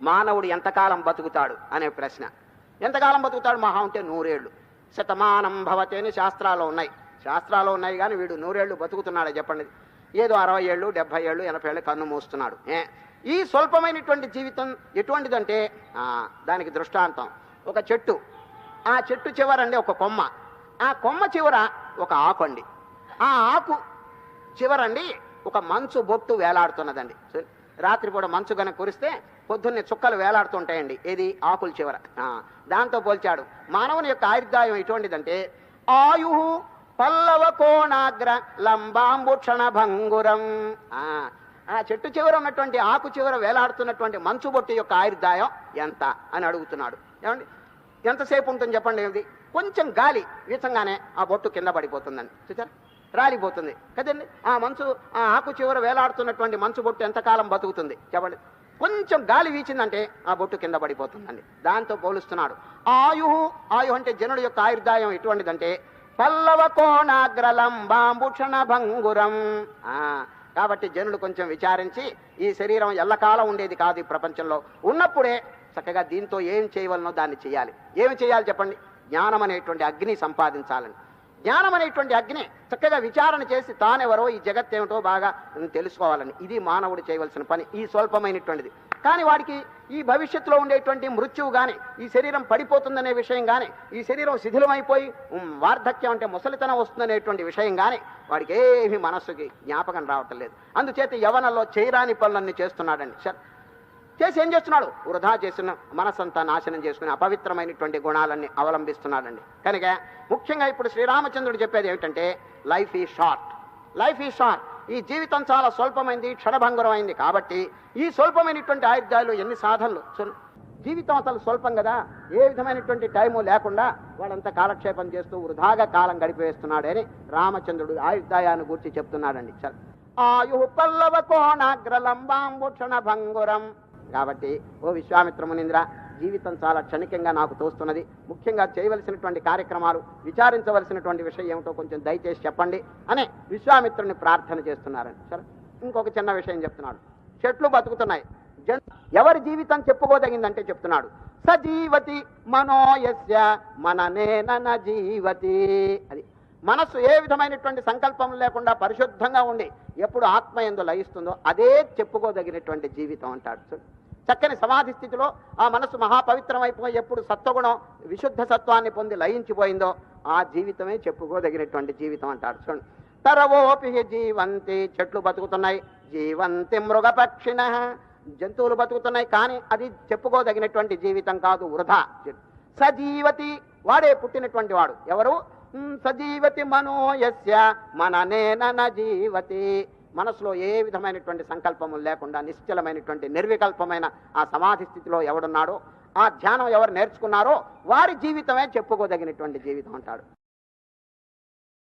మానవుడు ఎంతకాలం బతుకుతాడు అనే ప్రశ్న. ఎంతకాలం బతుకుతాడు? మహా ఉంటే 100 ఏళ్ళు. శతమానం భవతి అని శాస్త్రాలు ఉన్నాయి కానీ వీడు 100 ఏళ్ళు బతుకుతున్నాడే చెప్పండి. ఏదో 60 ఏళ్ళు 70 ఏళ్ళు 80 ఏళ్ళు కన్ను మూస్తున్నాడు. ఈ స్వల్పమైనటువంటి జీవితం ఎటువంటిదంటే దానికి దృష్టాంతం ఒక చెట్టు. ఆ చెట్టు చివరండి ఒక కొమ్మ, ఆ కొమ్మ చివర ఒక ఆకు అండి. ఆ ఆకు చివరండి ఒక మంచు బొట్టు వేలాడుతున్నదండి. రాత్రిపూట మంచు కనుక కురిస్తే పొద్దున్నే చుక్కలు వేలాడుతుంటాయండి. ఏది? ఆకుల చివర. దాంతో పోల్చాడు. మానవుని యొక్క ఆయుర్దాయం ఎటువంటిదంటే ఆయు పల్లవ కోణాగ్ర లంబాంబుక్షణ భంగురం. ఆ చెట్టు చివర ఉన్నటువంటి ఆకు చివర వేలాడుతున్నటువంటి మంచు బొట్టు యొక్క ఆయుర్దాయం ఎంత అని అడుగుతున్నాడు. ఏమండి, ఎంతసేపు ఉంటుంది చెప్పండి? ఏమిటి? కొంచెం గాలి వీచంగానే ఆ బొట్టు కింద పడిపోతుందండి. చూసారా, రాలిపోతుంది కదండి. ఆ ఆకు చివర వేలాడుతున్నటువంటి మంచు బొట్టు ఎంతకాలం బతుకుతుంది చెప్పండి? కొంచెం గాలి వీచిందంటే ఆ బొట్టు కింద పడిపోతుందండి. దాంతో పోలుస్తున్నాడు. ఆయు అంటే జనుడు యొక్క ఆయుర్దాయం ఎటువంటిదంటే పల్లవ కోణాగ్రలంబాంబుక్షణ భంగురం. కాబట్టి జనులు కొంచెం విచారించి, ఈ శరీరం ఎల్లకాలం ఉండేది కాదు ఈ ప్రపంచంలో. ఉన్నప్పుడే చక్కగా దీంతో ఏం చేయవలనో దాన్ని చేయాలి. ఏమి చేయాలి చెప్పండి? జ్ఞానం అనేటువంటి అగ్ని సంపాదించాలని. జ్ఞానం అనేటువంటి అగ్ని చక్కగా విచారణ చేసి తానెవరో, ఈ జగత్తేమిటో బాగా తెలుసుకోవాలని. ఇది మానవుడు చేయవలసిన పని, ఈ స్వల్పమైనటువంటిది. కానీ వాడికి ఈ భవిష్యత్తులో ఉండేటువంటి మృత్యువు కానీ, ఈ శరీరం పడిపోతుందనే విషయం కానీ, ఈ శరీరం శిథిలమైపోయి వార్ధక్యం అంటే ముసలితనం వస్తుందనేటువంటి విషయం కానీ వాడికి ఏమీ మనస్సుకి జ్ఞాపకం రావటం లేదు. అందుచేత యవనంలో చేయరాని పనులన్నీ చేస్తున్నాడండి. చేసి ఏం చేస్తున్నాడు? వృధా చేసిన మనసంతా నాశనం చేసుకుని అపవిత్రమైనటువంటి గుణాలన్నీ అవలంబిస్తున్నాడండి. కనుక ముఖ్యంగా ఇప్పుడు శ్రీరామచంద్రుడు చెప్పేది ఏమిటంటే లైఫ్ ఈజ్ షార్ట్. ఈ జీవితం చాలా స్వల్పమైంది, క్షణభంగురమైంది. కాబట్టి ఈ స్వల్పమైనటువంటి ఆయుర్దాయాలు ఎన్ని సాధనలు. జీవితం అసలు స్వల్పం కదా, ఏ విధమైనటువంటి టైము లేకుండా వాళ్ళంతా కాలక్షేపం చేస్తూ వృధాగా కాలం గడిపేస్తున్నాడని రామచంద్రుడు ఆయుర్దాయాన్ని గురించి చెప్తున్నాడండి. ఆయు పల్లవ కోణాగ్రలంబాంబుక్షణ భంగురం. కాబట్టి ఓ విశ్వామిత్ర మునీంద్ర, జీవితం చాలా క్షణికంగా నాకు తోస్తున్నది. ముఖ్యంగా చేయవలసినటువంటి కార్యక్రమాలు, విచారించవలసినటువంటి విషయం ఏమిటో కొంచెం దయచేసి చెప్పండి అని విశ్వామిత్రుని ప్రార్థన చేస్తున్నారని. సరే, ఇంకొక చిన్న విషయం చెప్తున్నాడు. చెట్లు బతుకుతున్నాయి, ఎవరి జీవితం చెప్పుకోదగిందంటే చెప్తున్నాడు సజీవతి మనోయస్య మననేన జీవతి. అది మనస్సు ఏ విధమైనటువంటి సంకల్పం లేకుండా పరిశుద్ధంగా ఉండి ఎప్పుడు ఆత్మ యందు లయిస్తుందో అదే చెప్పుకోదగినటువంటి జీవితం అంటాడు. చక్కని సమాధి స్థితిలో ఆ మనస్సు మహాపవిత్రమైపోయి ఎప్పుడు సత్వగుణం విశుద్ధ సత్వాన్ని పొంది లయించిపోయిందో ఆ జీవితమే చెప్పుకోదగినటువంటి జీవితం అంటాడు. చూడండి, తరవోపి జీవంతి, చెట్లు బతుకుతున్నాయి. జీవంతి మృగపక్షిణ, జంతువులు బతుకుతున్నాయి. కానీ అది చెప్పుకోదగినటువంటి జీవితం కాదు, వృధా. సజీవతి, వాడే పుట్టినటువంటి వాడు. ఎవరు? సజీవతి మనోయస్య మననేన జీవతి. మనసులో ఏ విధమైనటువంటి సంకల్పములు లేకుండా నిశ్చలమైనటువంటి నిర్వికల్పమైన ఆ సమాధి స్థితిలో ఎవడున్నాడో, ఆ ధ్యానం ఎవరు నేర్చుకున్నారో వారి జీవితమే చెప్పుకోదగినటువంటి జీవితం అంటాడు.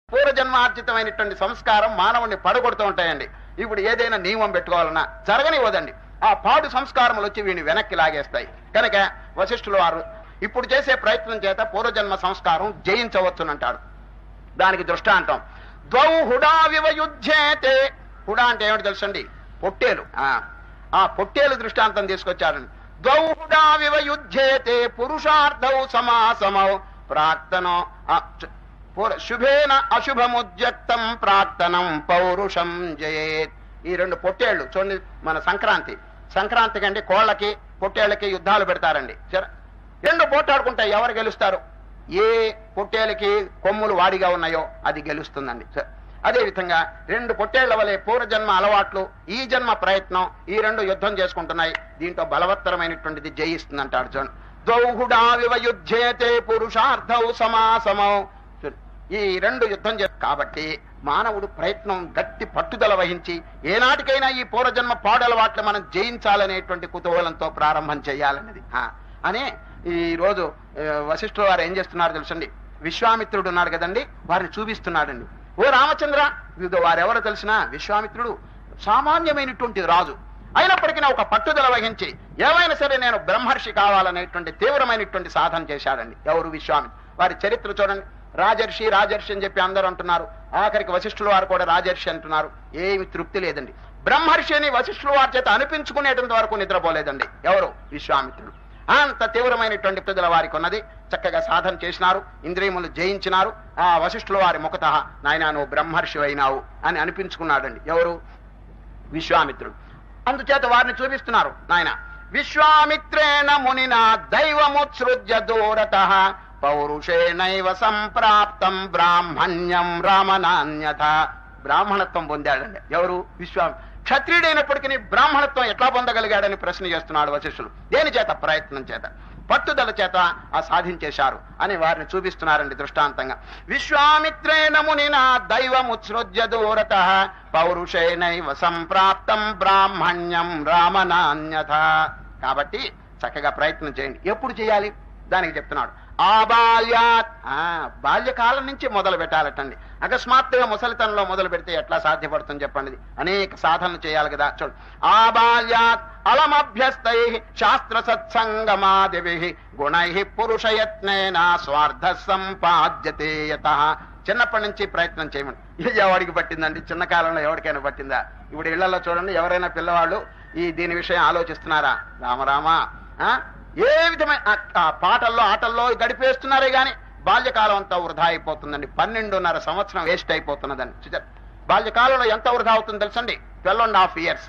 పూర్వజన్మార్జితమైనటువంటి సంస్కారం మానవుని పడగొడుతూ ఉంటాయండి. ఇప్పుడు ఏదైనా నియమం పెట్టుకోవాలన్నా జరగనివ్వదండి. ఆ పాడు సంస్కారములు వచ్చి వీడిని వెనక్కి లాగేస్తాయి. కనుక వశిష్ఠులు వారు ఇప్పుడు చేసే ప్రయత్నం చేత పూర్వజన్మ సంస్కారం జయించవచ్చునంటాడు. దానికి దృష్టాంతం ద్వౌ హుడా వివయుధ్యేతే. హుడా అంటే ఏమిటి తెలుసండి? పొట్టేలు. ఆ పొట్టేలు దృష్టాంతం తీసుకొచ్చారండి. ద్వౌ హుడా వివయుధ్యేతే పురుషార్థౌ సమాసమౌ ప్రాక్తనో శుభేన అశుభముద్యక్తం ప్రాక్తనం పౌరుషం జయేత్. ఈ రెండు పొట్టేళ్లు చూడండి, మన సంక్రాంతి కంటే కోళ్ళకి పొట్టేళ్లకి యుద్ధాలు పెడతారండి. సరే, రెండు పోటాడుకుంటాయి, ఎవరు గెలుస్తారు? ఏ పొట్టేలకి కొమ్ములు వాడిగా ఉన్నాయో అది గెలుస్తుందండి. అదేవిధంగా రెండు పొట్టేళ్ల వలె పూర్వజన్మ అలవాట్లు, ఈ జన్మ ప్రయత్నం, ఈ రెండు యుద్ధం చేసుకుంటున్నాయి. దీంట్లో బలవత్తరమైనటువంటిది జయిస్తుందంటాడు. చూడండి, ద్వౌహుడా వివయుధ్యేతే పురుషార్థౌ సమాసమౌ. ఈ రెండు యుద్ధం కాబట్టి మానవుడు ప్రయత్నం గట్టి పట్టుదల వహించి ఏనాటికైనా ఈ పూర్వజన్మ పాడలవాట్లు మనం జయించాలనేటువంటి కుతూహలంతో ప్రారంభం చేయాలన్నది అనే ఈ రోజు వశిష్ఠుల వారు ఏం చేస్తున్నారు తెలుసండి? విశ్వామిత్రుడు ఉన్నాడు కదండి, వారిని చూపిస్తున్నాడండి. ఓ రామచంద్ర, వారెవరో తెలిసిన విశ్వామిత్రుడు సామాన్యమైనటువంటి రాజు అయినప్పటికీ ఒక పట్టుదల వహించి ఏమైనా సరే నేను బ్రహ్మర్షి కావాలనేటువంటి తీవ్రమైనటువంటి సాధన చేశాడండి. ఎవరు? విశ్వామిత్రుడు. వారి చరిత్ర చూడండి. రాజర్షి అని చెప్పి అందరూ అంటున్నారు. ఆఖరికి వశిష్ఠుల వారు కూడా రాజర్షి అంటున్నారు. ఏమి తృప్తి లేదండి. బ్రహ్మర్షి అని వశిష్ఠుల వారి చేత అనిపించుకునేటంత వరకు నిద్రపోలేదండి ఎవరు? విశ్వామిత్రుడు. అంత తీవ్రమైనటువంటి ప్రజల వారికి ఉన్నది. చక్కగా సాధన చేసినారు, ఇంద్రియములు జయించినారు. ఆ వశిష్ఠుల వారి ముఖత నాయన నువ్వు బ్రహ్మర్షి అయినావు అని అనిపించుకున్నాడండి ఎవరు? విశ్వామిత్రుడు. అందుచేత వారిని చూపిస్తున్నారు, నాయన విశ్వామిత్రేణ మునినా దైవముత్సృజ్య దూరత పౌరుషేనైవ సంప్రాప్తం బ్రాహ్మణ్యం రామనాన్యథ. బ్రాహ్మణత్వం పొందాడండి ఎవరు? క్షత్రియుడైనప్పటికీ బ్రాహ్మణత్వం ఎట్లా పొందగలిగాడని ప్రశ్న చేస్తున్నాడు వశిష్ఠులు. దేని చేత? ప్రయత్నం చేత, పట్టుదల చేత ఆ సాధించేశారు అని వారిని చూపిస్తున్నారండి దృష్టాంతంగా. విశ్వామిత్రేణ మునినా దైవముత్సృజ్య దూరత పౌరుషేనైవ సంప్రాప్తం బ్రాహ్మణ్యం రామనాన్యథ. కాబట్టి చక్కగా ప్రయత్నం చేయండి. ఎప్పుడు చేయాలి దానికి చెప్తున్నాడు. ఆబాల్యాత్, బాల్యకాలం నుంచి మొదలు పెట్టాలటండి. అకస్మాత్తుగా ముసలితనంలో మొదలు పెడితే ఎట్లా సాధ్యపడుతుంది చెప్పండి? అనేక సాధనలు చేయాలి కదా. చూడండి, ఆబాల్యాత్ అలమభ్యస్తై శాస్త్ర సత్సంగమాదిభి గుణై పురుషయత్నేన స్వార్థ సంపాద్యతే యతః. చిన్నప్పటి నుంచి ప్రయత్నం చేయమని. ఇది ఎవరికి పట్టిందండి? చిన్న కాలంలో ఎవరికైనా పట్టిందా? ఇప్పుడు ఇళ్లలో చూడండి, ఎవరైనా పిల్లవాళ్ళు దీని విషయం ఆలోచిస్తున్నారా? రామరామా ఏ విధమైన పాటల్లో ఆటల్లో గడిపేస్తున్నారే గాని బాల్యకాలం అంతా వృధా అయిపోతుందండి. 12.5 సంవత్సరం వేస్ట్ అయిపోతున్నదండి. బాల్యకాలంలో ఎంత వృధా అవుతుందో తెలుసండి? 12.5 years.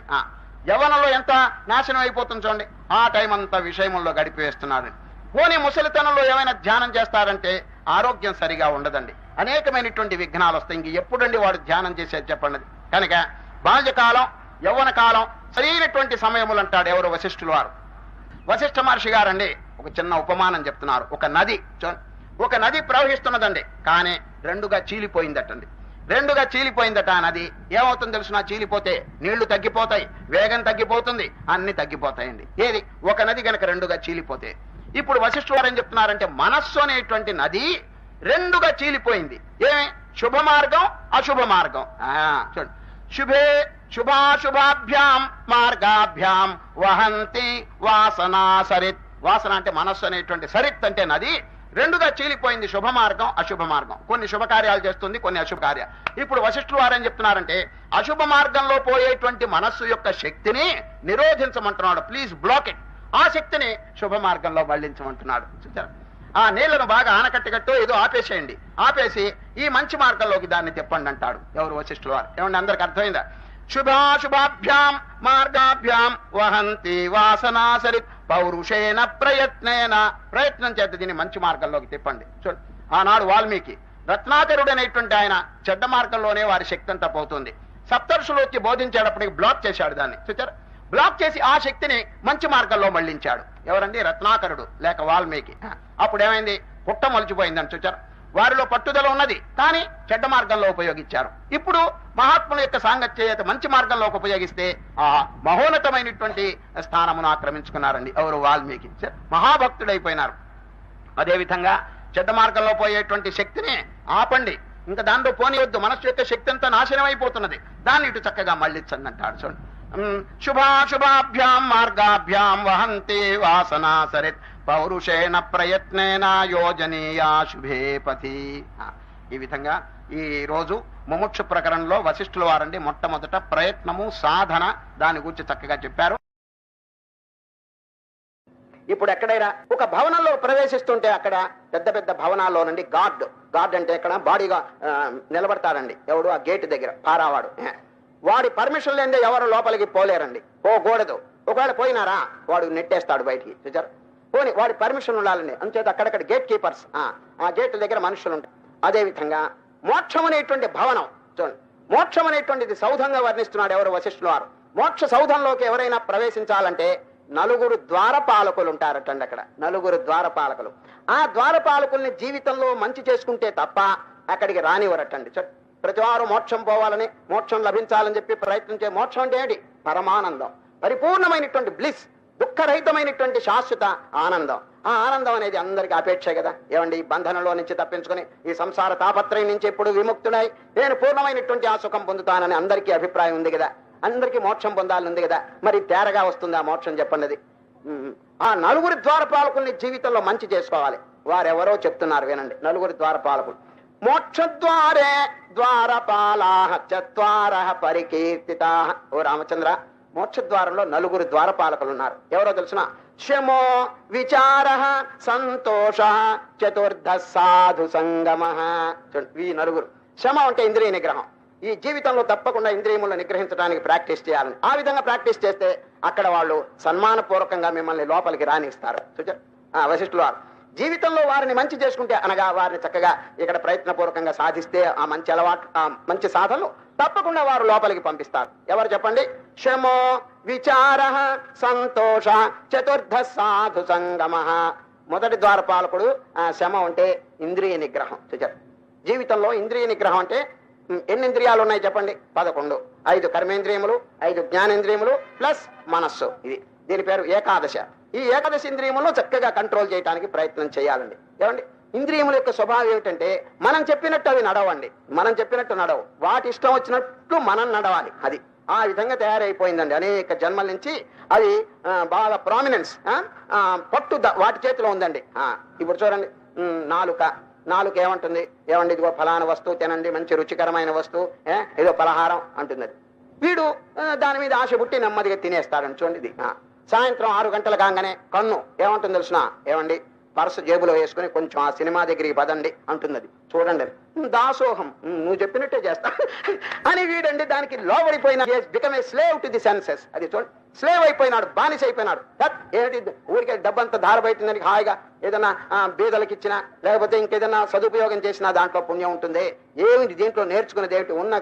యవ్వనంలో ఎంత నాశనం అయిపోతుంది చూడండి. ఆ టైం అంతా విషయముల్లో గడిపేస్తున్నాడు. పోనీ ముసలితనంలో ఏమైనా ధ్యానం చేస్తారంటే ఆరోగ్యం సరిగా ఉండదండి. అనేకమైనటువంటి విఘ్నాలు వస్తాయి. ఇంక ఎప్పుడండి వాడు ధ్యానం చేసేది చెప్పండి? కనుక బాల్యకాలం, యవ్వన కాలం సరైనటువంటి సమయములు అంటాడు ఎవరు? వశిష్ఠుల వారు. వశిష్ఠ మహర్షి గారండి ఒక చిన్న ఉపమానం చెప్తున్నారు. ఒక నది ప్రవహిస్తున్నదండి, కానీ రెండుగా చీలిపోయిందటండి. రెండుగా చీలిపోయిందట. ఆ నది ఏమవుతుంది తెలుసునా? చీలిపోతే నీళ్లు తగ్గిపోతాయి, వేగం తగ్గిపోతుంది, అన్ని తగ్గిపోతాయండి. ఏది? ఒక నది గనక రెండుగా చీలిపోతే. ఇప్పుడు వశిష్ఠుల వారు ఏం చెప్తున్నారంటే మనస్సు అనేటువంటి నది రెండుగా చీలిపోయింది. ఏమి? శుభ మార్గం, అశుభ మార్గం. చూడండి, శుభే శుభాశుభాభ్యాం మార్గాభ్యాం వహంతి వాసనా సరిత్. వాసన అంటే మనస్సు అనేటువంటి, సరిత్ అంటే నది. రెండుగా చీలిపోయింది, శుభ మార్గం, అశుభ మార్గం. కొన్ని శుభకార్యాలు చేస్తుంది, కొన్ని అశుభ కార్యాలు. ఇప్పుడు వశిష్ఠులు వారు ఏం చెప్తున్నారంటే అశుభ మార్గంలో పోయేటువంటి మనస్సు యొక్క శక్తిని నిరోధించమంటున్నాడు. Please black it. ఆ శక్తిని శుభ మార్గంలో మళ్లించమంటున్నాడు. ఆ నీళ్లను బాగా ఆనకట్టగట్టు ఏదో ఆపేసేయండి, ఆపేసి ఈ మంచి మార్గంలోకి దాన్ని తిప్పండి అంటాడు ఎవరు? వశిష్ఠుల వారు. ఏమండి, అందరికి అర్థమైందా? శుభాశుభాభ్యాం మార్గాభ్యాం వహంతి వాసనా సరిత్ పౌరుషేణ ప్రయత్నేన. ప్రయత్నం చేత దీన్ని మంచి మార్గంలోకి తిప్పండి. చూడండి, ఆనాడు వాల్మీకి రత్నాకరుడు అనేటువంటి ఆయన చెడ్డ మార్గంలోనే వారి శక్తి అంతా పోతుంది. సప్తర్షులు వచ్చి బోధించేటప్పటికి బ్లాక్ చేశాడు దాన్ని. చూచారు, బ్లాక్ చేసి ఆ శక్తిని మంచి మార్గంలో మళ్లించాడు. ఎవరండి? రత్నాకరుడు లేక వాల్మీకి. అప్పుడు ఏమైంది? పుట్ట మొలిచిపోయిందని. చూచారు, వారిలో పట్టుదల ఉన్నది, కానీ చెడ్డ మార్గంలో ఉపయోగించారు. ఇప్పుడు మహాత్ముల యొక్క సాంగత్యత మంచి మార్గంలోకి ఉపయోగిస్తే ఆ మహోన్నతమైనటువంటి స్థానమును ఆక్రమించుకున్నారండి ఎవరు? వాల్మీకి. మహాభక్తుడైపోయినారు. అదేవిధంగా చెడ్డ మార్గంలో పోయేటువంటి శక్తిని ఆపండి, ఇంకా దాంట్లో పోనివద్దు. మనస్సు యొక్క శక్తి అంతా నాశనం అయిపోతున్నది, దాన్ని ఇటు చక్కగా మళ్ళించండి అంటాడు. చూడండి, శుభాశుభాభ్యాం మార్గాభ్యాం వహంతి వాసనా సరిత్ పౌరుషేణ ప్రయత్నేన యోజనీయా శుభే పతి. ఈ విధంగా ఈ రోజు ముముక్షు ప్రకరణంలో వశిష్ఠుల వారండి మొట్టమొదట ప్రయత్నము, సాధన దాని గురించి చక్కగా చెప్పారు. ఇప్పుడు ఎక్కడైనా ఒక భవనంలో ప్రవేశిస్తుంటే అక్కడ పెద్ద పెద్ద భవనాల్లో నుండి గార్డ్ అంటే ఇక్కడ బాడీగా నిలబడతారండి ఎవడు? ఆ గేట్ దగ్గర పారావాడు. వాడి పర్మిషన్ లేదే ఎవరు లోపలికి పోలేరండి, పోకూడదు. ఒకవేళ పోయినారా వాడు నెట్టేస్తాడు బయటికి. చూచారు, పోనీ వాడి పర్మిషన్ ఉండాలండి. అంచేత అక్కడక్కడ గేట్ కీపర్స్, ఆ గేట్ దగ్గర మనుషులు ఉంటారు. అదేవిధంగా మోక్షం అనేటువంటి భవనం చూడండి, మోక్షం అనేటువంటిది సౌధంగా వర్ణిస్తున్నాడు ఎవరు? వశిష్ఠుల వారు. మోక్ష సౌధంలోకి ఎవరైనా ప్రవేశించాలంటే 4 ద్వారపాలకులు ఉంటారటండి అక్కడ. 4 ద్వారపాలకులు. ఆ ద్వారపాలకుల్ని జీవితంలో మంచి చేసుకుంటే తప్ప అక్కడికి రానివ్వరటండి. ప్రతివారు మోక్షం పోవాలని, మోక్షం లభించాలని చెప్పి ప్రయత్నించే మోక్షం అంటే ఏంటి? పరమానందం, పరిపూర్ణమైనటువంటి బ్లిస్, దుఃఖరహితమైనటువంటి శాశ్వత ఆనందం. ఆ ఆనందం అనేది అందరికీ అపేక్ష కదా. ఏమండి, బంధనంలో నుంచి తప్పించుకుని ఈ సంసార తాపత్రయం నుంచి ఎప్పుడు విముక్తుడై నేను పూర్ణమైనటువంటి ఆ సుఖం పొందుతానని అందరికీ అభిప్రాయం ఉంది కదా. అందరికీ మోక్షం పొందాలని ఉంది కదా. మరి తేరగా వస్తుంది ఆ మోక్షం చెప్పండి. ఆ 4 ద్వారపాలకుల్ని జీవితంలో మంచి చేసుకోవాలి. వారెవరో చెప్తున్నారు వినండి. 4 ద్వారపాలకులు. మోక్షద్వారే ద్వారపాలాః చత్వారః పరికీర్తితాః. ఓ రామచంద్ర, మోక్షద్వారంలో 4 ద్వారపాలకులు ఉన్నారు. ఎవరో తెలుసిన? శమో విచారః సంతోషః చతుర్థ సాధు సంగమః. ఈ 4. శమ అంటే ఇంద్రియ నిగ్రహం. ఈ జీవితంలో తప్పకుండా ఇంద్రియములను నిగ్రహించడానికి ప్రాక్టీస్ చేయాలని. ఆ విధంగా ప్రాక్టీస్ చేస్తే అక్కడ వాళ్ళు సన్మానపూర్వకంగా మిమ్మల్ని లోపలికి రానిస్తారు. వశిష్ఠులు వారు జీవితంలో వారిని మంచి చేసుకుంటే, అనగా వారిని చక్కగా ఇక్కడ ప్రయత్నపూర్వకంగా సాధిస్తే ఆ మంచి అలవాటు, ఆ మంచి సాధనలు తప్పకుండా వారు లోపలికి పంపిస్తారు. ఎవరు చెప్పండి? శమో విచారః సంతోష చతుర్థ సాధు సంగమః. మొదటి ద్వారపాలకుడు శమ అంటే ఇంద్రియ నిగ్రహం. జీవితంలో ఇంద్రియ నిగ్రహం అంటే ఎన్ని ఇంద్రియాలు ఉన్నాయి చెప్పండి? 11. 5 కర్మేంద్రియములు, 5 జ్ఞానేంద్రియములు ప్లస్ మనస్సు. దీని పేరు ఏకాదశ. ఈ ఏకాదశ ఇంద్రియములను చక్కగా కంట్రోల్ చేయడానికి ప్రయత్నం చేయాలండి. ఏమండి, ఇంద్రియముల యొక్క స్వభావం ఏమిటంటే మనం చెప్పినట్టు అవి నడవండి. మనం చెప్పినట్టు నడవు, వాటి ఇష్టం వచ్చినట్లు మనం నడవాలి. అది ఆ విధంగా తయారైపోయిందండి. అనేక జన్మల నుంచి అది బాగా ప్రామినెన్స్, పట్టు వాటి చేతిలో ఉందండి. ఇప్పుడు చూడండి, నాలుక ఏమంటుంది? ఏమండి, ఇదిగో ఫలానా వస్తువు తినండి, మంచి రుచికరమైన వస్తువు, ఏదో పలహారం అంటుంది. వీడు దాని మీద ఆశ పుట్టి నెమ్మదిగా తినేస్తాడని చూడండి. ఇది సాయంత్రం 6 గంటలు కాగానే కన్ను ఏమంటుంది తెలిసిన? ఏమండి, పర్సు జేబులో వేసుకుని కొంచెం ఆ సినిమా దగ్గరికి పదండి అంటున్నది. చూడండి, దాసోహం, నువ్వు చెప్పినట్టే చేస్తా అని వీడండి దానికి లోబడిపోయిన, become a slave to the senses. అది చూడండి, స్లేవ్ అయిపోయినాడు, బానిస అయిపోయినాడు. ఏంటి ఊరికే డబ్బంతా ధారబైతుందని హాయిగా ఏదైనా బీదలకు ఇచ్చినా లేకపోతే ఇంకేదైనా సదుపయోగం చేసినా దాంట్లో పుణ్యం ఉంటుంది. ఏమిటి దీంట్లో నేర్చుకునేది ఏమిటి? ఉన్న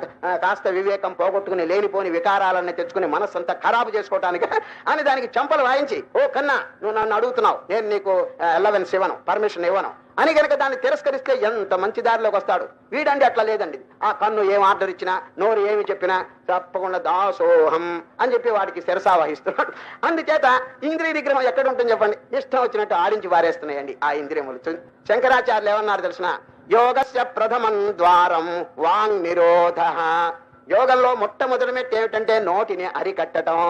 కాస్త వివేకం పోగొట్టుకుని లేనిపోని వికారాలన్నీ తెచ్చుకుని మనస్సంతా ఖరాబు చేసుకోవడానికి అని దానికి చంపలు వాయించి, ఓ కన్నా నువ్వు నన్ను అడుగుతున్నావు, నేను నీకు అలవెన్స్ ఇవ్వను, పర్మిషన్ ఇవ్వను అని కనుక దాన్ని తిరస్కరిస్తే ఎంత మంచి దారిలోకి వస్తాడు. వీడండి అట్లా లేదండి. ఆ కన్ను ఏం ఆర్డర్ ఇచ్చినా, నోరు ఏమి చెప్పినా తప్పకుండా దాసోహం అని చెప్పి వాడికి శిరసా వహిస్తున్నాడు. అందుచేత ఇంద్రియ నిగ్రహం ఎక్కడ ఉంటుంది చెప్పండి? ఇష్టం వచ్చినట్టు ఆడించి వారేస్తున్నాయండి ఆ ఇంద్రియములు. శంకరాచార్యులు ఏమన్నారు తెలిసిన? యోగస్య ప్రథమం ద్వారం వాంగ్ నిరోధ. యోగంలో మొట్టమొదటి మెట్టు ఏమిటంటే నోటిని అరికట్టడం.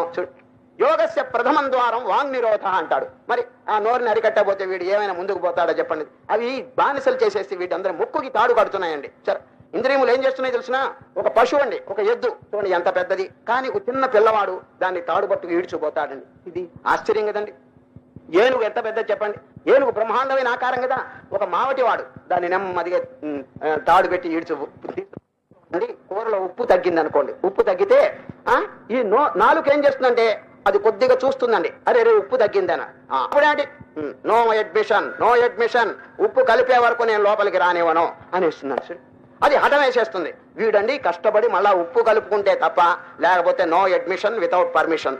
యోగస్య ప్రథమం ద్వారం వాంగ్ నిరోధ అంటాడు. మరి ఆ నోరుని అరికట్టబోతే వీడు ఏమైనా ముందుకు పోతాడో చెప్పండి? అవి బానిసలు చేసేసి వీటందరూ ముక్కుకి తాడు కడుతున్నాయండి. సరే, ఇంద్రియములు ఏం చేస్తున్నాయి తెలిసిన? ఒక పశువు అండి, ఒక ఎద్దు చూడండి ఎంత పెద్దది, కానీ ఒక చిన్న పిల్లవాడు దాన్ని తాడుబట్టుకు ఈడ్చిపోతాడండి. ఇది ఆశ్చర్యం కదండి. ఏనుగు ఎంత పెద్దది చెప్పండి? ఏనుగు బ్రహ్మాండమైన ఆకారం కదా. ఒక మావటి వాడు దాన్ని నెమ్మదిగా తాడు పెట్టి కూరలో ఉప్పు తగ్గింది అనుకోండి, ఉప్పు తగ్గితే ఈ నాలుక ఏం చేస్తుందంటే అది కొద్దిగా చూస్తుందండి, అరే రే ఉప్పు తగ్గిందన. అప్పుడేంటి? నో అడ్మిషన్, నో అడ్మిషన్, ఉప్పు కలిపే వరకు నేను లోపలికి రానివ్వను అనేస్తున్నాను. అది హఠం వేసేస్తుంది. వీడండి కష్టపడి మళ్ళా ఉప్పు కలుపుకుంటే తప్ప, లేకపోతే నో అడ్మిషన్ వితౌట్ పర్మిషన్.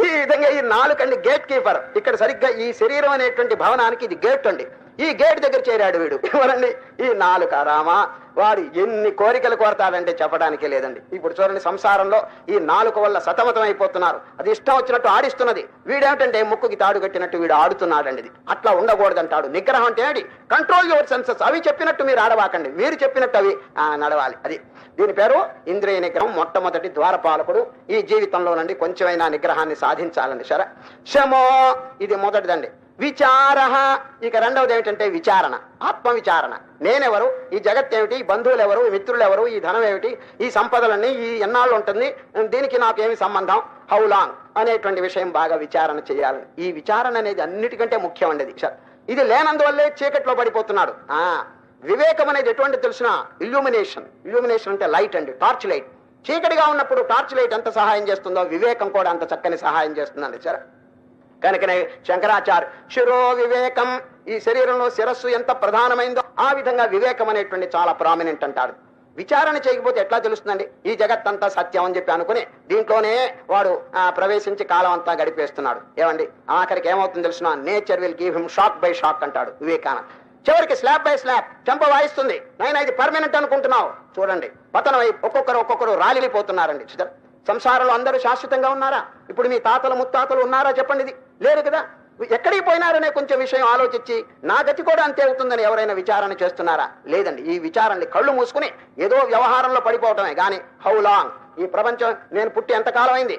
ఈ విధంగా ఈ నాలుకండి గేట్ కీపర్. ఇక్కడ సరిగ్గా ఈ శరీరం అనేటువంటి భవనానికి ఇది గేట్ అండి. ఈ గేట్ దగ్గర చేరాడు వీడు. ఎవరండి? ఈ నాలుక. రామా, వాడు ఎన్ని కోరికలు కోరతాడంటే చెప్పడానికి లేదండి. ఇప్పుడు చూడండి, సంసారంలో ఈ నాలుక వల్ల సతమతం అయిపోతున్నారు. అది ఇష్టం వచ్చినట్టు ఆడిస్తున్నది. వీడేమిటంటే ముక్కుకి తాడు కట్టినట్టు వీడు ఆడుతున్నాడండి. ఇది అట్లా ఉండకూడదంటాడు. నిగ్రహం అంటే ఏంటి? Control your senses. అవి చెప్పినట్టు మీరు ఆడవాకండి, మీరు చెప్పినట్టు అవి నడవాలి. అది దీని పేరు ఇంద్రియ నిగ్రహం. మొట్టమొదటి ద్వారపాలకుడు ఈ జీవితంలో నుండి కొంచెమైనా నిగ్రహాన్ని సాధించాలండి. సరే, శమో ఇది మొదటిదండి. విచార. ఇక రెండవది ఏమిటంటే విచారణ, ఆత్మవిచారణ. నేనెవరు, ఈ జగత్ ఏమిటి, ఈ బంధువులు ఎవరు, ఈ మిత్రులు ఎవరు, ఈ ధనం ఏమిటి, ఈ సంపదలన్నీ ఈ ఎన్నాళ్ళు ఉంటుంది, దీనికి నాకేమి సంబంధం, హౌ లాంగ్ అనేటువంటి విషయం బాగా విచారణ చేయాలని. ఈ విచారణ అనేది అన్నిటికంటే ముఖ్యం అండి. ఇది లేనందువల్లే చీకట్లో పడిపోతున్నాడు. వివేకం అనేది ఎటువంటి తెలిసిన? ఇల్యూమినేషన్. ఇల్యూమినేషన్ అంటే లైట్ అండి, టార్చ్ లైట్. చీకటిగా ఉన్నప్పుడు టార్చ్ లైట్ ఎంత సహాయం చేస్తుందో వివేకం కూడా అంత చక్కని సహాయం చేస్తుందండి. సరే, కనుకనే శంకరాచార్య శిరో వివేకం, ఈ శరీరంలో శిరస్సు ఎంత ప్రధానమైందో ఆ విధంగా వివేకం అనేటువంటి చాలా ప్రామినెంట్ అంటాడు. విచారణ చేయకపోతే ఎట్లా తెలుస్తుందండి? ఈ జగత్తంతా సత్యం అని చెప్పి అనుకుని దీంట్లోనే వాడు ప్రవేశించి కాలం అంతా గడిపేస్తున్నాడు. ఏమండి, ఆఖరికి ఏమవుతుంది తెలుసిన? Nature will give him shock by shock అంటాడు వివేకానంద. చివరికి స్లాబ్ బై స్లాబ్ చెంప వాయిస్తుంది. నైనా ఇది పర్మనెంట్ అనుకుంటున్నావు, చూడండి పతనమై ఒక్కొక్కరు రాలిపోతున్నారండి. సంసారంలో అందరూ శాశ్వతంగా ఉన్నారా? ఇప్పుడు మీ తాతలు ముత్తాతలు ఉన్నారా చెప్పండి? ఇది లేరు కదా. ఎక్కడికి పోయినారనే కొంచెం విషయం ఆలోచించి నా గతి కూడా అంతే అవుతుందని ఎవరైనా విచారణ చేస్తున్నారా? లేదండి. ఈ విచారణని కళ్ళు మూసుకుని ఏదో వ్యవహారంలో పడిపోవటమే గాని హౌ లాంగ్, ఈ ప్రపంచం నేను పుట్టి ఎంతకాలం అయింది,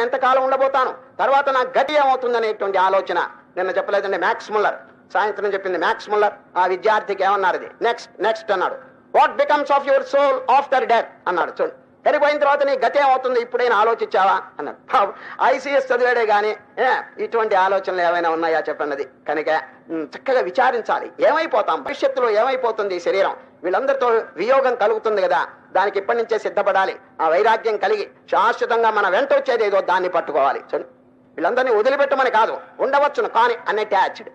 ఎంతకాలం ఉండబోతాను, తర్వాత నా గతి ఏమవుతుందనేటువంటి ఆలోచన. నిన్న చెప్పలేదండి మ్యాక్స్ ముల్లర్ సాయంత్రం చెప్పింది మ్యాక్స్ ముల్లర్. ఆ విద్యార్థికి ఏమన్నారు, ఇది నెక్స్ట్ నెక్స్ట్ అన్నాడు. What becomes of your soul after death అన్నాడు. చూడు, చనిపోయిన తర్వాత నీ గతి ఏమవుతుంది ఇప్పుడైనా ఆలోచించావా అన్నాడు. ఐసీఎస్ చదివాడే గాని ఇటువంటి ఆలోచనలు ఏమైనా ఉన్నాయా చెప్పన్నది. కనుక చక్కగా విచారించాలి, ఏమైపోతాం, భవిష్యత్తులో ఏమైపోతుంది ఈ శరీరం, వీళ్ళందరితో వియోగం కలుగుతుంది కదా, దానికి ఇప్పటి నుంచే సిద్ధపడాలి. ఆ వైరాగ్యం కలిగి శాశ్వతంగా మన వెంట వచ్చేది ఏదో దాన్ని పట్టుకోవాలి. చూడు, వీళ్ళందరినీ వదిలిపెట్టమని కాదు, ఉండవచ్చును కానీ అన్అటాచ్డ్.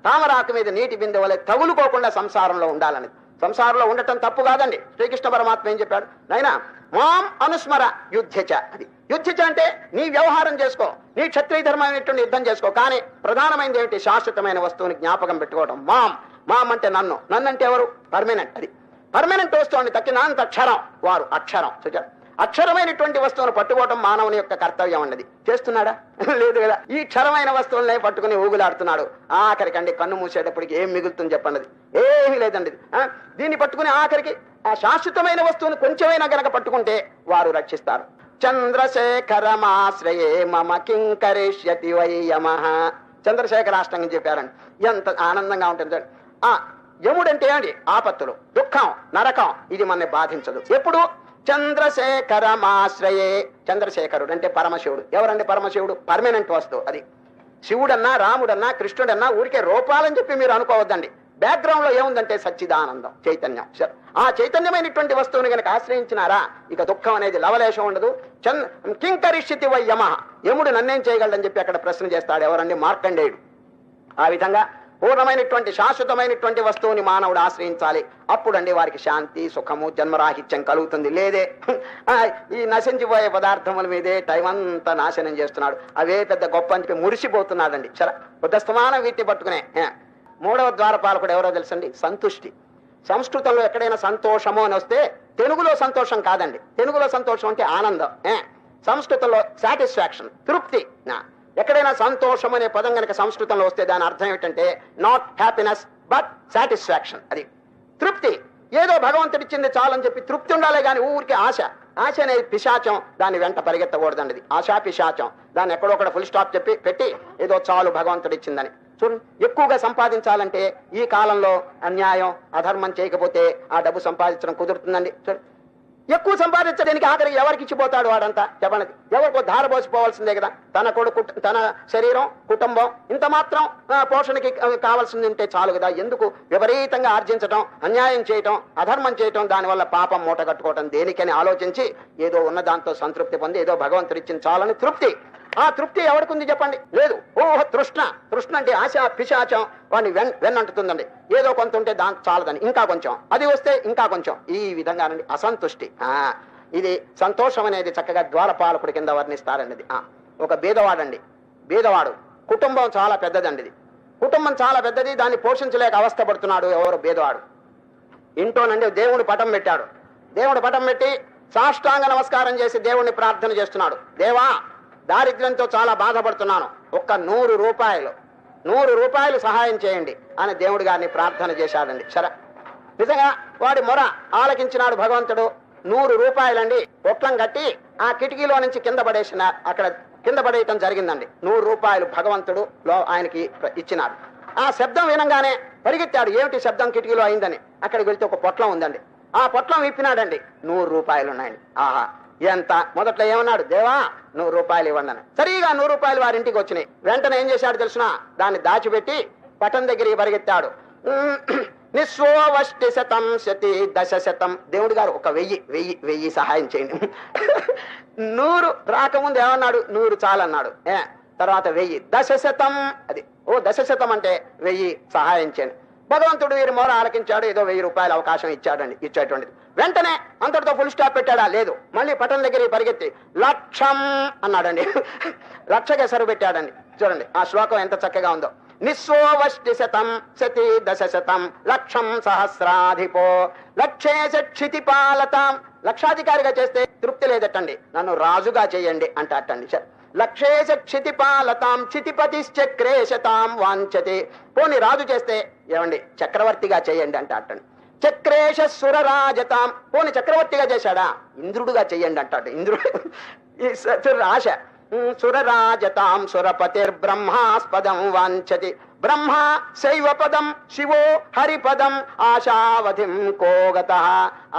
తామరాకు మీద నీటి బిందె వలె తగులుకోకుండా సంసారంలో ఉండాలని. సంసారంలో ఉండటం తప్పు కాదండి. శ్రీకృష్ణ పరమాత్మ ఏం చెప్పాడు, నైనా మాం అనుస్మర యుద్ధచ. అది యుద్ధచ అంటే నీ వ్యవహారం చేసుకో, నీ క్షత్రియ ధర్మమైనటువంటి యుద్ధం చేసుకో, కానీ ప్రధానమైనది ఏమిటి, శాశ్వతమైన వస్తువుని జ్ఞాపకం పెట్టుకోవడం. మాం మాం అంటే నన్ను, నన్ను అంటే ఎవరు, పర్మనెంట్. అది పర్మనెంట్ వస్తువుని తక్కినంత అక్షరం, వారు అక్షరం. అక్షరమైనటువంటి వస్తువును పట్టుకోవటం మానవుని యొక్క కర్తవ్యం అన్నది. చేస్తున్నాడా, లేదు కదా. ఈ క్షరమైన వస్తువులనే పట్టుకుని ఊగులాడుతున్నాడు. ఆఖరికండి కన్ను మూసేటప్పటికి ఏం మిగులుతుంది చెప్పన్నది, ఏమీ లేదండి. దీన్ని పట్టుకుని ఆఖరికి ఆ శాశ్వతమైన వస్తువుని కొంచెమైనా గనక పట్టుకుంటే వారు రక్షిస్తారు. చంద్రశేఖరమాశ్రయే మమ కింకరిష్యతి వై యమః. చంద్రశేఖరాష్టంగం చెప్పారండి, ఎంత ఆనందంగా ఉంటుంది. యముడంటే ఏంటి, ఆపత్తులు, దుఃఖం, నరకం, ఇది మనని బాధించదు. ఎప్పుడు చంద్రశేఖరమాశ్రయే. చంద్రశేఖరుడు అంటే పరమశివుడు. ఎవరండి పరమశివుడు, పర్మనెంట్ వస్తువు. అది శివుడన్నా రాముడన్నా కృష్ణుడన్నా ఊరికే రూపాలని చెప్పి మీరు అనుకోవద్దండి. బ్యాక్గ్రౌండ్ లో ఏముందంటే సచ్చిదానందం, చైతన్యం. ఆ చైతన్యమైనటువంటి వస్తువుని కనుక ఆశ్రయించినారా ఇక దుఃఖం అనేది లవలేశం ఉండదు. కింకరిష్యతి వై యమః. యముడు నన్నేం చేయగలడని చెప్పి అక్కడ ప్రశ్న చేస్తాడు. ఎవరండి, మార్కండేయుడు. ఆ విధంగా పూర్ణమైనటువంటి శాశ్వతమైనటువంటి వస్తువుని మానవుడు ఆశ్రయించాలి. అప్పుడండి వారికి శాంతి, సుఖము, జన్మరాహిత్యం కలుగుతుంది. లేదే ఈ నశించిపోయే పదార్థముల మీదే టైం అంతా నాశనం చేస్తున్నాడు, అవే పెద్ద గొప్ప అని చెప్పి మురిసిపోతున్నాడండి. బుద్ధస్తమానం వీటిని పట్టుకునే. మూడవ ద్వారపాలకుడు ఎవరో తెలుసండి, సంతుష్టి. సంస్కృతంలో ఎక్కడైనా సంతోషము అని వస్తే తెలుగులో సంతోషం కాదండి. తెలుగులో సంతోషం అంటే ఆనందం, సంస్కృతంలో సాటిస్ఫాక్షన్, తృప్తి. ఎక్కడైనా సంతోషం అనే పదం కనుక సంస్కృతంలో వస్తే దాని అర్థం ఏమిటంటే నాట్ హ్యాపీనెస్ బట్ సాటిస్ఫాక్షన్. అది తృప్తి. ఏదో భగవంతుడిచ్చింది చాలని చెప్పి తృప్తి ఉండాలి కానీ ఊరికి ఆశ. ఆశ అనేది పిశాచం, దాన్ని వెంట పరిగెత్తకూడదండి. ఆశా పిశాచం. దాన్ని ఎక్కడొక్కడ ఫుల్ స్టాప్ చెప్పి పెట్టి ఏదో చాలు భగవంతుడు ఇచ్చిందని. చూడండి, ఎక్కువగా సంపాదించాలంటే ఈ కాలంలో అన్యాయం, అధర్మం చేయకపోతే ఆ డబ్బు సంపాదించడం కుదురుతుందండి. చూడండి, ఎక్కువ సంపాదించడానికి ఆఖరికి ఎవరికి ఇచ్చిపోతాడు వాడంతా చెప్పండి. ఎవరికో ధారపోసిపోవాల్సిందే కదా. తన కొడుకు, తన శరీరం, కుటుంబం ఇంత మాత్రం పోషణకి కావాల్సింది ఉంటే చాలు కదా. ఎందుకు విపరీతంగా ఆర్జించడం, అన్యాయం చేయటం, అధర్మం చేయటం, దానివల్ల పాపం మూట కట్టుకోవటం దేనికని ఆలోచించి ఏదో ఉన్న దాంతో సంతృప్తి పొంది ఏదో భగవంతుడు ఇచ్చిన చాలని తృప్తి. ఆ తృప్తి ఎవరికి చెప్పండి, లేదు. ఓహో తృష్ణ. తృష్ణ అంటే ఆశ పిశాచం, వాడిని వెన్నంటుతుందండి. ఏదో కొంత ఉంటే దాని చాలదని ఇంకా కొంచెం, అది వస్తే ఇంకా కొంచెం, ఈ విధంగానండి అసంతుష్టి. ఇది సంతోషం అనేది చక్కగా ద్వారపాలకుడి కింద వర్ణిస్తారండి. ఒక బీదవాడండి, బీదవాడు కుటుంబం చాలా పెద్దదండి. ఇది కుటుంబం చాలా పెద్దది, దాన్ని పోషించలేక అవస్థపడుతున్నాడు ఎవరు బీదవాడు. ఇంట్లోనండి దేవుడు పటం పెట్టాడు. దేవుడు పటం పెట్టి సాష్టాంగ నమస్కారం చేసి దేవుణ్ణి ప్రార్థన చేస్తున్నాడు. దేవా, దారిద్ర్యంతో చాలా బాధపడుతున్నాను, ఒక్క 100 రూపాయలు 100 రూపాయలు సహాయం చేయండి అని దేవుడి గారిని ప్రార్థన చేశాడండి. నిజంగా వాడి మొర ఆలకించినాడు భగవంతుడు. 100 రూపాయలండి పొట్లం కట్టి ఆ కిటికీలో నుంచి కింద పడేసిన, అక్కడ కింద పడేయటం జరిగిందండి. 100 రూపాయలు భగవంతుడు ఆయనకి ఇచ్చినాడు. ఆ శబ్దం వినంగానే పరిగెత్తాడు. ఏమిటి శబ్దం కిటికీలో అయిందని. అక్కడికి వెళ్తే ఒక పొట్లం ఉందండి. ఆ పొట్లం విప్పినాడండి. 100 రూపాయలు ఉన్నాయండి. ఆహా ఎంత. మొదట్లో ఏమన్నాడు, దేవా 100 రూపాయలు ఇవ్వండి అని. సరిగా 100 రూపాయలు వారింటికి వచ్చినాయి. వెంటనే ఏం చేశాడు తెలుసునా, దాన్ని దాచిపెట్టి పటం దగ్గరికి పరిగెత్తాడు. నిస్వోవష్టి శతం శతి దశ శతం. దేవుడు గారు ఒక 1000 సహాయం చేయండి. 100 రాకముందు ఏమన్నాడు, 100 చాలన్నాడు. తర్వాత 1000 దశ శతం. అది దశ శతం అంటే 1000 సహాయం చేయండి. భగవంతుడు వీరి మొర ఆలకించాడు. ఏదో 1000 రూపాయలు అవకాశం ఇచ్చేటువంటిది. వెంటనే అంతటితో ఫుల్ స్టాప్ పెట్టాడా, లేదు. మళ్ళీ పట్టణం దగ్గరికి పరిగెత్తి లక్షం అన్నాడండి. లక్షకి ఎసరు పెట్టాడండి. చూడండి ఆ శ్లోకం ఎంత చక్కగా ఉందో. నిస్వోవష్టి శతం శతి దశ శతం లక్షం సహస్రాధిపో లక్షేశ క్షితిపాలతాం. లక్షాధికారిగా చేస్తే తృప్తి లేదటండి, నన్ను రాజుగా చేయండి అంటండి. లక్షేశ క్షితిపాలతాం చితిపతిశ్చక్రేశతాం వాంఛతి. పోని రాజు చేస్తే ఏమండి చక్రవర్తిగా చేయండి అంటండి. చక్రేశ సురరాజతాం. పోని చక్రవర్తిగా చేశాడా, ఇంద్రుడుగా చెయ్యండి అంటాడు. ఇంద్రుడు ఆశ. సురరాజతాం సురపతిర్బ్రహ్మాస్పదం వాంఛతి. బ్రహ్మ శైవపదం శివో హరిపదం ఆశావధిం కోగత.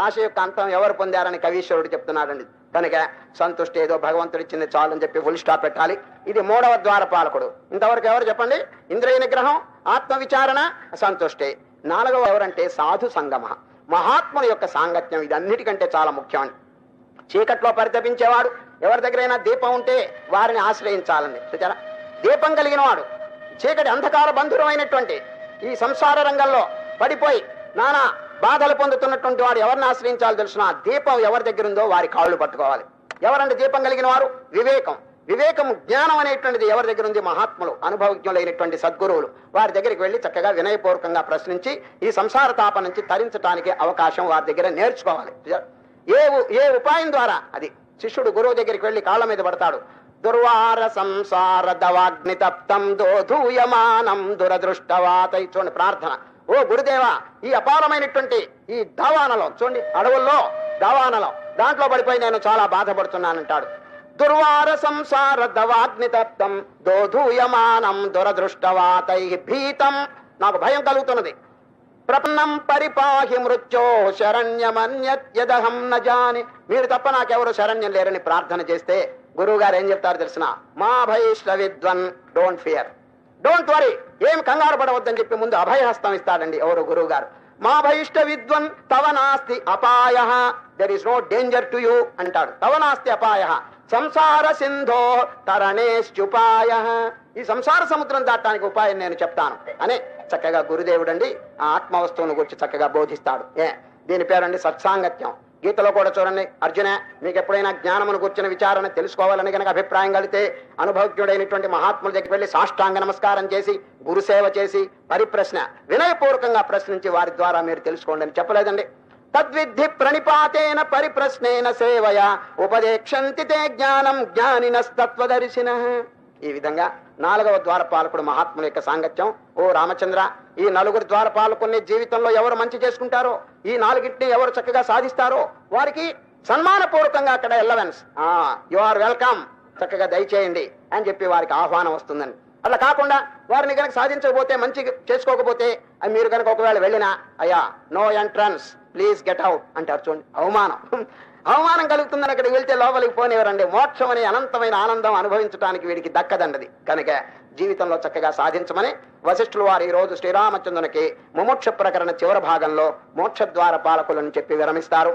ఆశ యొక్క అంతం ఎవరు పొందారని కవీశ్వరుడు చెప్తున్నాడండి. కనుక సంతుష్టి ఏదో భగవంతుడు ఇచ్చింది చాలు అని చెప్పి ఫుల్ స్టాప్ పెట్టాలి. ఇది 3వ ద్వారపాలకుడు. ఇంతవరకు ఎవరు చెప్పండి? ఇంద్రియ నిగ్రహం, ఆత్మ విచారణ, సంతుష్టి. 4వ ఎవరంటే సాధు సంగమ, మహాత్ముల యొక్క సాంగత్యం. ఇది అన్నిటికంటే చాలా ముఖ్యం. చీకట్లో పరితపించేవాడు ఎవరి దగ్గరైనా దీపం ఉంటే వారిని ఆశ్రయించాలండి. చూచారా, దీపం కలిగిన వాడు చీకటి అంధకార బంధురమైనటువంటి ఈ సంసార రంగంలో పడిపోయి నానా బాధలు పొందుతున్నటువంటి వాడు ఎవరిని ఆశ్రయించాలో తెలుసిన దీపం ఎవరి దగ్గర ఉందో వారి కాళ్ళు పట్టుకోవాలి. ఎవరంటే దీపం కలిగిన వారు? వివేకం. వివేకము జ్ఞానం అనేటువంటిది ఎవరి దగ్గర ఉంది? మహాత్ములు, అనుభవజ్ఞులైనటువంటి సద్గురువులు. వారి దగ్గరికి వెళ్లి చక్కగా వినయపూర్వకంగా ప్రశ్నించి ఈ సంసార తాప నుంచి తరించడానికి అవకాశం వారి దగ్గర నేర్చుకోవాలి. ఏ ఉపాయం ద్వారా అది శిష్యుడు గురువు దగ్గరికి వెళ్లి కాళ్ళ మీద పడతాడు. దుర్వార సంసార దవాగ్ని తప్తం దోధూయమానం దురదృష్టవాతై. చూడండి ప్రార్థన. ఓ గురుదేవా, ఈ అపారమైనటువంటి ఈ దావానలో, చూడండి అడవుల్లో దావానలో, దాంట్లో పడిపోయి నేను చాలా బాధపడుతున్నానంటాడు. దుర్వార సంసార దవాగ్ని తప్తం దోధూయమానం దురదృష్టవాతై. భీతం, నాకు భయం కలుగుతున్నది. ప్రపన్నం పరిపాహి మృత్యో శరణ్యమన్యదహం నజాని. మీరు తప్ప నాకెవరు శరణ్యం లేరని ప్రార్థన చేస్తే గురువు గారు ఏం చెప్తారు తెలిసిన? మా భయిష్ట విద్వన్ డోంట్ ఫియర్, డోంట్ వరీ, ఏం కంగారు పడవద్దని చెప్పి ముందు అభయహస్తం ఇస్తాడండి ఎవరు? గురువు గారు. మా భయిష్ట విద్వన్ తవ నాస్తి అపాయ, there is no danger to you అంటాడు. తవ నాస్తి అపాయ సంసార సింధో తరణేశ్చుపాయ. ఈ సంసార సముద్రం దాటడానికి ఉపాయం నేను చెప్తాను అని చక్కగా గురుదేవుడండి ఆ ఆత్మ వస్తువును గురించి చక్కగా బోధిస్తాడు. దీని పేరండి సత్సాంగత్యం. గీతలో కూడా చూడండి, అర్జున, మీకు ఎప్పుడైనా జ్ఞానమును కూర్చున్న విచారణ తెలుసుకోవాలని కనుక అభిప్రాయం కలిగితే అనుభవజ్ఞుడైనటువంటి మహాత్ముల దగ్గరికి వెళ్ళి సాష్టాంగ నమస్కారం చేసి గురుసేవ చేసి పరిప్రశ్న వినయపూర్వకంగా ప్రశ్నించి వారి ద్వారా మీరు తెలుసుకోండి అని చెప్పలేదండి. తద్విద్ధి ప్రణిపాతేన పరిప్రశ్నేన సేవయ ఉపదేక్షంతి తే జ్ఞానం జ్ఞానినస్తత్వదర్శినః. ఈ విధంగా 4వ ద్వారపాలకుడు మహాత్ముల యొక్క సాంగత్యం. ఓ రామచంద్ర, ఈ 4 ద్వారపాలకుల్ని జీవితంలో ఎవరు మంచి చేసుకుంటారో, ఈ 4టిని ఎవరు చక్కగా సాధిస్తారో వారికి సన్మానపూర్వకంగా అక్కడ ఎలవెన్స్, యు ఆర్ వెల్కమ్, చక్కగా దయచేయండి అని చెప్పి వారికి ఆహ్వానం వస్తుందని. అట్లా కాకుండా వారిని కనుక సాధించకపోతే, మంచి చేసుకోకపోతే, మీరు కనుక ఒకవేళ వెళ్ళినా అయ్యా no entrance please get out అంటారు. చూడండి, అవమానం కలుగుతుందని అక్కడికి వెళ్తే లోపలికి పోనివ్వరండి. మోక్షం అనే అనంతమైన ఆనందం అనుభవించడానికి వీడికి దక్కదండది. కనుక జీవితంలో చక్కగా సాధించమని వశిష్ఠులు వారు ఈ రోజు శ్రీరామచంద్రునికి ముముక్ష ప్రకరణ చివరి భాగంలో మోక్షద్వార పాలకులను చెప్పి విరమిస్తారు.